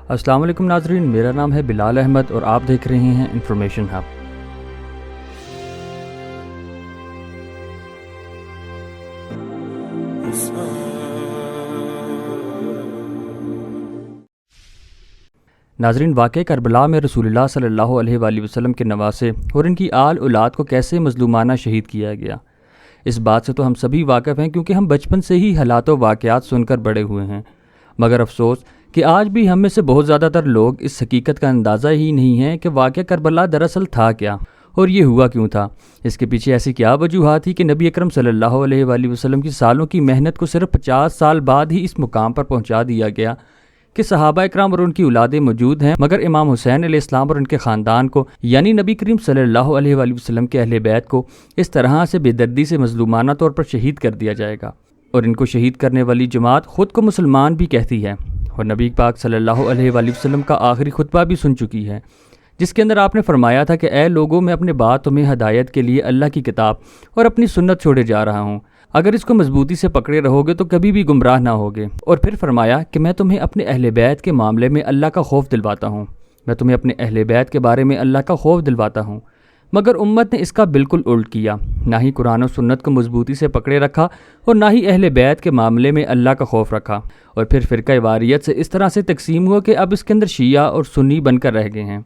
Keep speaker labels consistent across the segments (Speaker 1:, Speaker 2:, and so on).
Speaker 1: السلام علیکم ناظرین، میرا نام ہے بلال احمد اور آپ دیکھ رہے ہیں انفارمیشن ہب۔ ناظرین، واقعہ کربلا میں رسول اللہ صلی اللہ علیہ وآلہ وسلم کے نواسے اور ان کی آل اولاد کو کیسے مظلومانہ شہید کیا گیا، اس بات سے تو ہم سبھی واقف ہیں کیونکہ ہم بچپن سے ہی حالات و واقعات سن کر بڑے ہوئے ہیں، مگر افسوس کہ آج بھی ہم میں سے بہت زیادہ تر لوگ اس حقیقت کا اندازہ ہی نہیں ہے کہ واقعہ کربلا دراصل تھا کیا اور یہ ہوا کیوں تھا۔ اس کے پیچھے ایسی کیا وجوہات تھی کہ نبی اکرم صلی اللہ علیہ وآلہ وسلم کی سالوں کی محنت کو صرف 50 سال بعد ہی اس مقام پر پہنچا دیا گیا کہ صحابہ اکرام اور ان کی اولادیں موجود ہیں، مگر امام حسین علیہ السلام اور ان کے خاندان کو یعنی نبی کریم صلی اللہ علیہ وآلہ وسلم کے اہل بیت کو اس طرح سے بے دردی سے مظلومانہ طور پر شہید کر دیا جائے گا، اور ان کو شہید کرنے والی جماعت خود کو مسلمان بھی کہتی ہے، اور نبی پاک صلی اللہ علیہ وآلہ وسلم کا آخری خطبہ بھی سن چکی ہے، جس کے اندر آپ نے فرمایا تھا کہ اے لوگوں، میں اپنے بعد تمہیں ہدایت کے لیے اللہ کی کتاب اور اپنی سنت چھوڑے جا رہا ہوں، اگر اس کو مضبوطی سے پکڑے رہو گے تو کبھی بھی گمراہ نہ ہوگے۔ اور پھر فرمایا کہ میں تمہیں اپنے اہل بیت کے معاملے میں اللہ کا خوف دلواتا ہوں، میں تمہیں اپنے اہل بیت کے بارے میں اللہ کا خوف دلواتا ہوں، مگر امت نے اس کا بالکل الٹ کیا، نہ ہی قرآن و سنت کو مضبوطی سے پکڑے رکھا اور نہ ہی اہل بیت کے معاملے میں اللہ کا خوف رکھا، اور پھر فرقہ واریت سے اس طرح سے تقسیم ہوا کہ اب اس کے اندر شیعہ اور سنی بن کر رہ گئے ہیں۔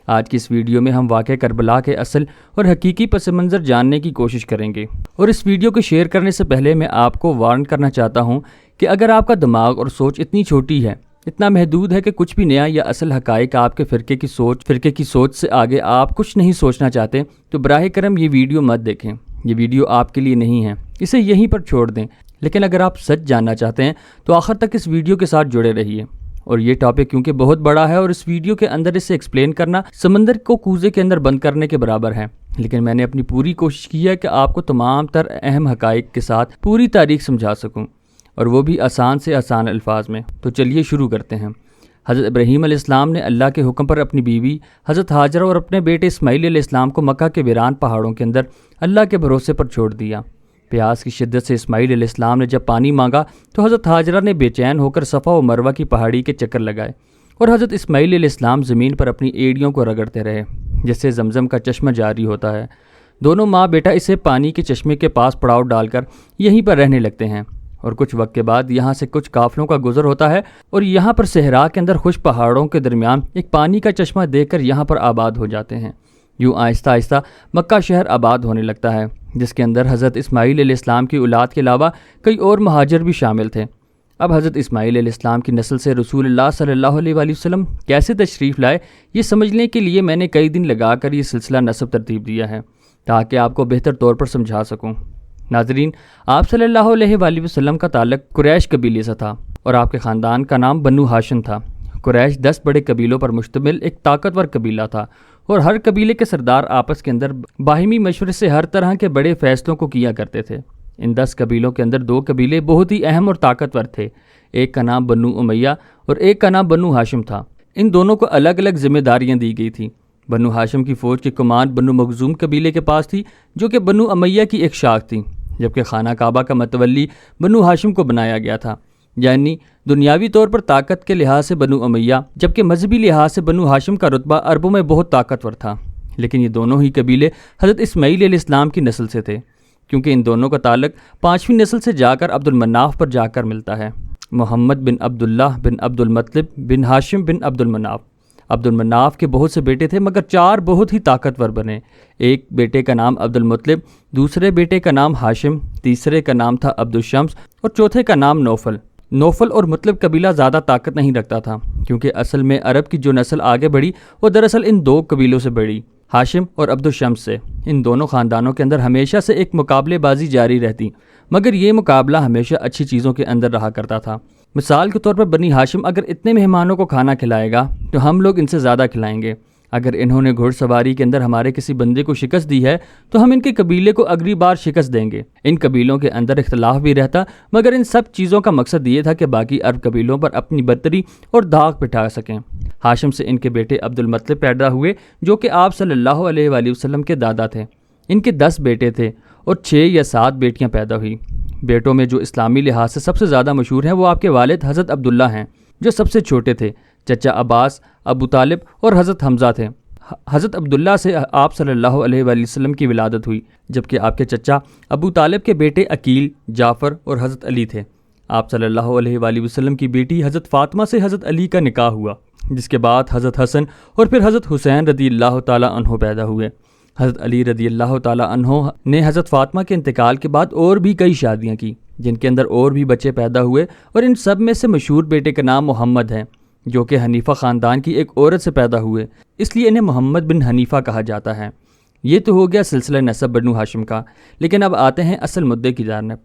Speaker 1: آج کی اس ویڈیو میں ہم واقعہ کربلا کے اصل اور حقیقی پس منظر جاننے کی کوشش کریں گے، اور اس ویڈیو کو شیئر کرنے سے پہلے میں آپ کو وارن کرنا چاہتا ہوں کہ اگر آپ کا دماغ اور سوچ اتنی چھوٹی ہے، اتنا محدود ہے کہ کچھ بھی نیا یا اصل حقائق آپ کے فرقے کی سوچ سے آگے آپ کچھ نہیں سوچنا چاہتے، تو براہ کرم یہ ویڈیو مت دیکھیں، یہ ویڈیو آپ کے لیے نہیں ہے، اسے یہیں پر چھوڑ دیں۔ لیکن اگر آپ سچ جاننا چاہتے ہیں تو آخر تک اس ویڈیو کے ساتھ جڑے رہیے، اور یہ ٹاپک کیونکہ بہت بڑا ہے اور اس ویڈیو کے اندر اسے ایکسپلین کرنا سمندر کو کوزے کے اندر بند کرنے کے برابر ہے، لیکن میں نے اپنی پوری کوشش کی ہے کہ آپ کو تمام تر اہم حقائق کے ساتھ پوری تاریخ سمجھا سکوں، اور وہ بھی آسان سے آسان الفاظ میں۔ تو چلیے شروع کرتے ہیں۔ حضرت ابراہیم علیہ السلام نے اللہ کے حکم پر اپنی بیوی حضرت ہاجرہ اور اپنے بیٹے اسماعیل علیہ السلام کو مکہ کے ویران پہاڑوں کے اندر اللہ کے بھروسے پر چھوڑ دیا۔ پیاس کی شدت سے اسماعیل علیہ السلام نے جب پانی مانگا تو حضرت ہاجرہ نے بے چین ہو کر صفا و مروہ کی پہاڑی کے چکر لگائے، اور حضرت اسماعیل علیہ السلام زمین پر اپنی ایڑیوں کو رگڑتے رہے جس سے زمزم کا چشمہ جاری ہوتا ہے۔ دونوں ماں بیٹا اسے پانی کے چشمے کے پاس پڑاؤ ڈال کر یہیں پر رہنے لگتے ہیں، اور کچھ وقت کے بعد یہاں سے کچھ قافلوں کا گزر ہوتا ہے، اور یہاں پر صحرا کے اندر خشک پہاڑوں کے درمیان ایک پانی کا چشمہ دیکھ کر یہاں پر آباد ہو جاتے ہیں۔ یوں آہستہ آہستہ مکہ شہر آباد ہونے لگتا ہے، جس کے اندر حضرت اسماعیل علیہ السلام کی اولاد کے علاوہ کئی اور مہاجر بھی شامل تھے۔ اب حضرت اسماعیل علیہ السلام کی نسل سے رسول اللہ صلی اللہ علیہ وآلہ وسلم کیسے تشریف لائے، یہ سمجھنے کے لیے میں نے کئی دن لگا کر یہ سلسلہ نسب ترتیب دیا ہے تاکہ آپ کو بہتر طور پر سمجھا سکوں۔ ناظرین، آپ صلی اللہ علیہ وآلہ وسلم کا تعلق قریش قبیلے سے تھا، اور آپ کے خاندان کا نام بنو ہاشم تھا۔ قریش 10 بڑے قبیلوں پر مشتمل ایک طاقتور قبیلہ تھا، اور ہر قبیلے کے سردار آپس کے اندر باہمی مشورے سے ہر طرح کے بڑے فیصلوں کو کیا کرتے تھے۔ ان 10 قبیلوں کے اندر 2 قبیلے بہت ہی اہم اور طاقتور تھے، ایک کا نام بنو امیہ اور ایک کا نام بنو ہاشم تھا۔ ان دونوں کو الگ الگ ذمہ داریاں دی گئی تھیں۔ بنو ہاشم کی فوج کی کمان بنو مخزوم قبیلے کے پاس تھی، جو کہ بنو امیہ کی ایک شاخ تھی، جبکہ خانہ کعبہ کا متولی بنو ہاشم کو بنایا گیا تھا، یعنی دنیاوی طور پر طاقت کے لحاظ سے بنو امیہ، جبکہ مذہبی لحاظ سے بنو ہاشم کا رتبہ عربوں میں بہت طاقتور تھا۔ لیکن یہ دونوں ہی قبیلے حضرت اسماعیل علیہ السلام کی نسل سے تھے، کیونکہ ان دونوں کا تعلق 5ویں نسل سے جا کر عبد المناف پر جا کر ملتا ہے۔ محمد بن عبداللہ بن عبد المطلب بن ہاشم بن عبد المناف۔ عبد المناف کے بہت سے بیٹے تھے، مگر 4 بہت ہی طاقتور بنے۔ ایک بیٹے کا نام عبد المطلب، دوسرے بیٹے کا نام ہاشم، تیسرے کا نام تھا عبد الشمس، اور چوتھے کا نام نوفل۔ نوفل اور مطلب قبیلہ زیادہ طاقت نہیں رکھتا تھا، کیونکہ اصل میں عرب کی جو نسل آگے بڑھی وہ دراصل ان 2 قبیلوں سے بڑھی، ہاشم اور عبد الشمس سے۔ ان دونوں خاندانوں کے اندر ہمیشہ سے ایک مقابلے بازی جاری رہتی، مگر یہ مقابلہ ہمیشہ اچھی چیزوں کے اندر رہا کرتا تھا۔ مثال کے طور پر بنی ہاشم اگر اتنے مہمانوں کو کھانا کھلائے گا تو ہم لوگ ان سے زیادہ کھلائیں گے۔ اگر انہوں نے گھڑ سواری کے اندر ہمارے کسی بندے کو شکست دی ہے تو ہم ان کے قبیلے کو اگلی بار شکست دیں گے۔ ان قبیلوں کے اندر اختلاف بھی رہتا، مگر ان سب چیزوں کا مقصد یہ تھا کہ باقی عرب قبیلوں پر اپنی برتری اور داغ بٹھا سکیں۔ ہاشم سے ان کے بیٹے عبد المطلب پیدا ہوئے، جو کہ آپ صلی اللہ علیہ وآلہ وسلم کے دادا تھے۔ ان کے 10 بیٹے تھے اور 6 یا 7 بیٹیاں پیدا ہوئی۔ بیٹوں میں جو اسلامی لحاظ سے سب سے زیادہ مشہور ہیں وہ آپ کے والد حضرت عبداللہ ہیں، جو سب سے چھوٹے تھے۔ چچا عباس، ابو طالب اور حضرت حمزہ تھے۔ حضرت عبداللہ سے آپ صلی اللہ علیہ وآلہ وسلم کی ولادت ہوئی، جبکہ آپ کے چچا ابو طالب کے بیٹے عقیل، جعفر اور حضرت علی تھے۔ آپ صلی اللہ علیہ وآلہ وسلم کی بیٹی حضرت فاطمہ سے حضرت علی کا نکاح ہوا، جس کے بعد حضرت حسن اور پھر حضرت حسین رضی اللہ تعالیٰ عنہ پیدا ہوئے۔ حضرت علی رضی اللہ تعالیٰ عنہ نے حضرت فاطمہ کے انتقال کے بعد اور بھی کئی شادیاں کی، جن کے اندر اور بھی بچے پیدا ہوئے، اور ان سب میں سے مشہور بیٹے کا نام محمد ہے، جو کہ حنیفہ خاندان کی ایک عورت سے پیدا ہوئے، اس لیے انہیں محمد بن حنیفہ کہا جاتا ہے۔ یہ تو ہو گیا سلسلہ نسب بنو ہاشم کا، لیکن اب آتے ہیں اصل مدعے کی جانب۔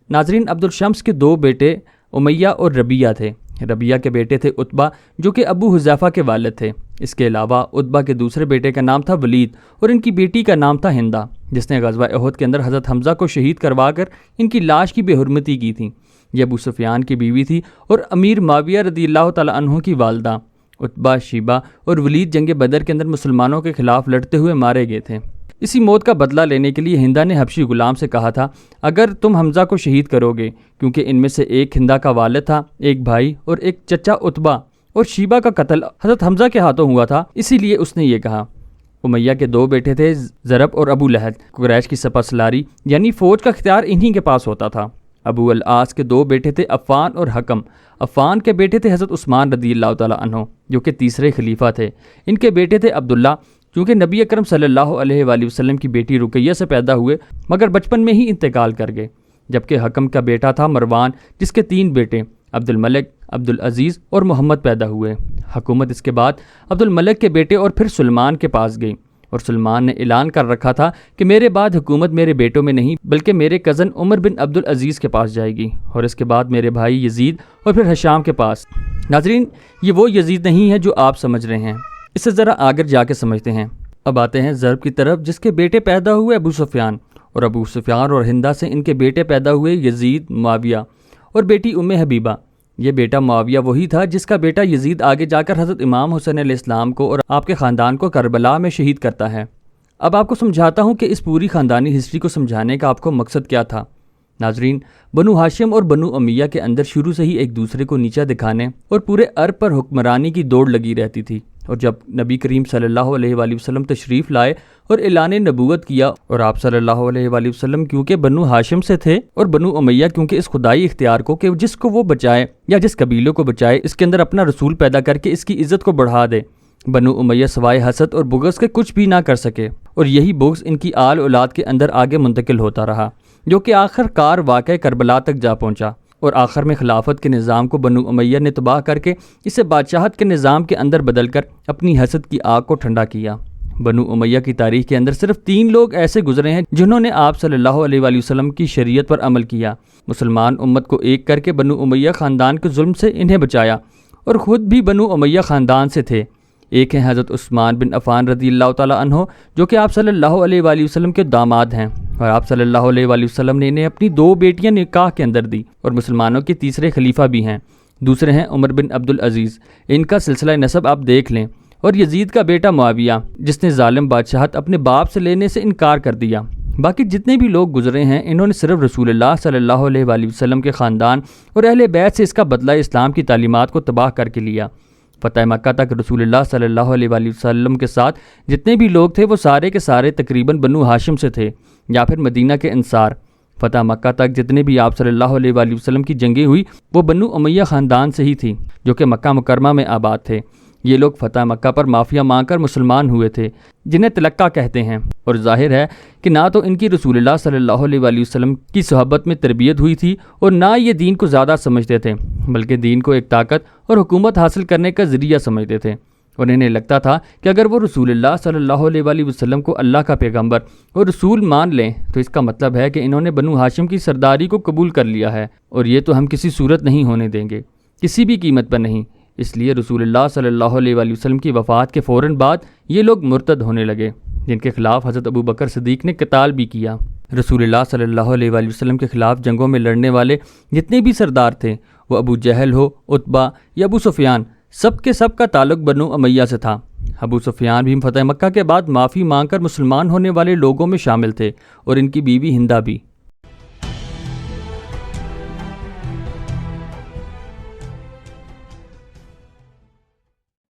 Speaker 1: ناظرین، عبد الشمس کے دو بیٹے امیہ اور ربیہ تھے۔ ربیہ کے بیٹے تھے عتبہ، جو کہ ابو حذیفہ کے والد تھے۔ اس کے علاوہ عتبہ کے دوسرے بیٹے کا نام تھا ولید، اور ان کی بیٹی کا نام تھا ہندہ، جس نے غزوہ احد کے اندر حضرت حمزہ کو شہید کروا کر ان کی لاش کی بے حرمتی کی تھی۔ یہ ابو سفیان کی بیوی تھی اور امیر معاویہ رضی اللہ تعالیٰ عنہ کی والدہ۔ عتبہ، شیبہ اور ولید جنگ بدر کے اندر مسلمانوں کے خلاف لڑتے ہوئے مارے گئے تھے۔ اسی موت کا بدلہ لینے کے لیے ہندہ نے حبشی غلام سے کہا تھا، اگر تم حمزہ کو شہید کرو گے، کیونکہ ان میں سے ایک ہندہ کا والد تھا، ایک بھائی اور ایک چچا عتبہ، اور شیبہ کا قتل حضرت حمزہ کے ہاتھوں ہوا تھا، اسی لیے اس نے یہ کہا۔ امیہ کے دو بیٹے تھے، ضرب اور ابو لہب۔ قریش کی سپہ سالاری یعنی فوج کا اختیار انہی کے پاس ہوتا تھا۔ ابو العاص کے دو بیٹے تھے، عفان اور حکم۔ عفان کے بیٹے تھے حضرت عثمان رضی اللہ تعالیٰ عنہ، جو کہ تیسرے خلیفہ تھے۔ ان کے بیٹے تھے عبداللہ، چونکہ نبی اکرم صلی اللہ علیہ وآلہ وسلم کی بیٹی رقیہ سے پیدا ہوئے، مگر بچپن میں ہی انتقال کر گئے۔ جبکہ حکم کا بیٹا تھا مروان، جس کے تین بیٹے عبد الملک، عبد العزیز اور محمد پیدا ہوئے۔ حکومت اس کے بعد عبد الملک کے بیٹے اور پھر سلمان کے پاس گئی، اور سلمان نے اعلان کر رکھا تھا کہ میرے بعد حکومت میرے بیٹوں میں نہیں بلکہ میرے کزن عمر بن عبد العزیز کے پاس جائے گی، اور اس کے بعد میرے بھائی یزید اور پھر ہشام کے پاس۔ ناظرین، یہ وہ یزید نہیں ہے جو آپ سمجھ رہے ہیں، اسے ذرا آگر جا کے سمجھتے ہیں۔ اب آتے ہیں ضرب کی طرف، جس کے بیٹے پیدا ہوئے ابو سفیان، اور ابو سفیان اور ہندہ سے ان کے بیٹے پیدا ہوئے یزید، معاویہ اور بیٹی حبیبہ۔ یہ بیٹا معاویہ وہی تھا جس کا بیٹا یزید آگے جا کر حضرت امام حسین علیہ السلام کو اور آپ کے خاندان کو کربلا میں شہید کرتا ہے۔ اب آپ کو سمجھاتا ہوں کہ اس پوری خاندانی ہسٹری کو سمجھانے کا آپ کو مقصد کیا تھا۔ ناظرین، بنو ہاشم اور بنو امیہ کے اندر شروع سے ہی ایک دوسرے کو نیچا دکھانے اور پورے عرب پر حکمرانی کی دوڑ لگی رہتی تھی، اور جب نبی کریم صلی اللہ علیہ وآلہ وسلم تشریف لائے اور اعلان نبوت کیا، اور آپ صلی اللہ علیہ وآلہ وسلم کیونکہ بنو ہاشم سے تھے اور بنو امیہ کیونکہ اس خدائی اختیار کو کہ جس کو وہ بچائے یا جس قبیلے کو بچائے اس کے اندر اپنا رسول پیدا کر کے اس کی عزت کو بڑھا دے، بنو امیہ سوائے حسد اور بغض کے کچھ بھی نہ کر سکے، اور یہی بغض ان کی آل اولاد کے اندر آگے منتقل ہوتا رہا، جو کہ آخر کار واقع کربلا تک جا پہنچا، اور آخر میں خلافت کے نظام کو بنو امیہ نے تباہ کر کے اسے بادشاہت کے نظام کے اندر بدل کر اپنی حسد کی آگ کو ٹھنڈا کیا۔ بنو امیہ کی تاریخ کے اندر صرف 3 لوگ ایسے گزرے ہیں جنہوں نے آپ صلی اللہ علیہ وآلہ وسلم کی شریعت پر عمل کیا، مسلمان امت کو ایک کر کے بنو امیہ خاندان کے ظلم سے انہیں بچایا، اور خود بھی بنو امیہ خاندان سے تھے۔ ایک ہیں حضرت عثمان بن عفان رضی اللہ تعالیٰ عنہ، جو کہ آپ صلی اللہ علیہ وآلہ وسلم کے داماد ہیں، اور آپ صلی اللہ علیہ وآلہ وسلم نے انہیں اپنی 2 بیٹیاں نکاح کے اندر دی، اور مسلمانوں کے تیسرے خلیفہ بھی ہیں۔ دوسرے ہیں عمر بن عبد العزیز، ان کا سلسلہ نسب آپ دیکھ لیں، اور یزید کا بیٹا معاویہ، جس نے ظالم بادشاہت اپنے باپ سے لینے سے انکار کر دیا۔ باقی جتنے بھی لوگ گزرے ہیں، انہوں نے صرف رسول اللہ صلی اللہ علیہ وآلہ وسلم کے خاندان اور اہل بیت سے اس کا بدلہ اسلام کی تعلیمات کو تباہ کر کے لیا۔ فتح مکہ تک رسول اللہ صلی اللہ علیہ وآلہ وسلم کے ساتھ جتنے بھی لوگ تھے وہ سارے کے سارے تقریباً بنو ہاشم سے تھے یا پھر مدینہ کے انصار۔ فتح مکہ تک جتنے بھی آپ صلی اللہ علیہ وآلہ وسلم کی جنگیں ہوئی وہ بنو امیہ خاندان سے ہی تھی، جو کہ مکہ مکرمہ میں آباد تھے۔ یہ لوگ فتح مکہ پر معافیا مانگ کر مسلمان ہوئے تھے، جنہیں تلقہ کہتے ہیں، اور ظاہر ہے کہ نہ تو ان کی رسول اللہ صلی اللہ علیہ وآلہ وسلم کی صحبت میں تربیت ہوئی تھی اور نہ یہ دین کو زیادہ سمجھتے تھے، بلکہ دین کو ایک طاقت اور حکومت حاصل کرنے کا ذریعہ سمجھتے تھے، اور انہیں لگتا تھا کہ اگر وہ رسول اللہ صلی اللہ علیہ وآلہ وسلم کو اللہ کا پیغمبر اور رسول مان لیں تو اس کا مطلب ہے کہ انہوں نے بنو ہاشم کی سرداری کو قبول کر لیا ہے، اور یہ تو ہم کسی صورت نہیں ہونے دیں گے، کسی بھی قیمت پر نہیں۔ اس لیے رسول اللہ صلی اللہ علیہ وآلہ وسلم کی وفات کے فوراً بعد یہ لوگ مرتد ہونے لگے، جن کے خلاف حضرت ابو بکر صدیق نے قتال بھی کیا۔ رسول اللہ صلی اللہ علیہ وآلہ وسلم کے خلاف جنگوں میں لڑنے والے جتنے بھی سردار تھے، وہ ابو جہل ہو، عتبہ یا ابو سفیان، سب کے سب کا تعلق بنو امیہ سے تھا۔ ابو سفیان بھی فتح مکہ کے بعد معافی مانگ کر مسلمان ہونے والے لوگوں میں شامل تھے، اور ان کی بیوی ہندہ بھی۔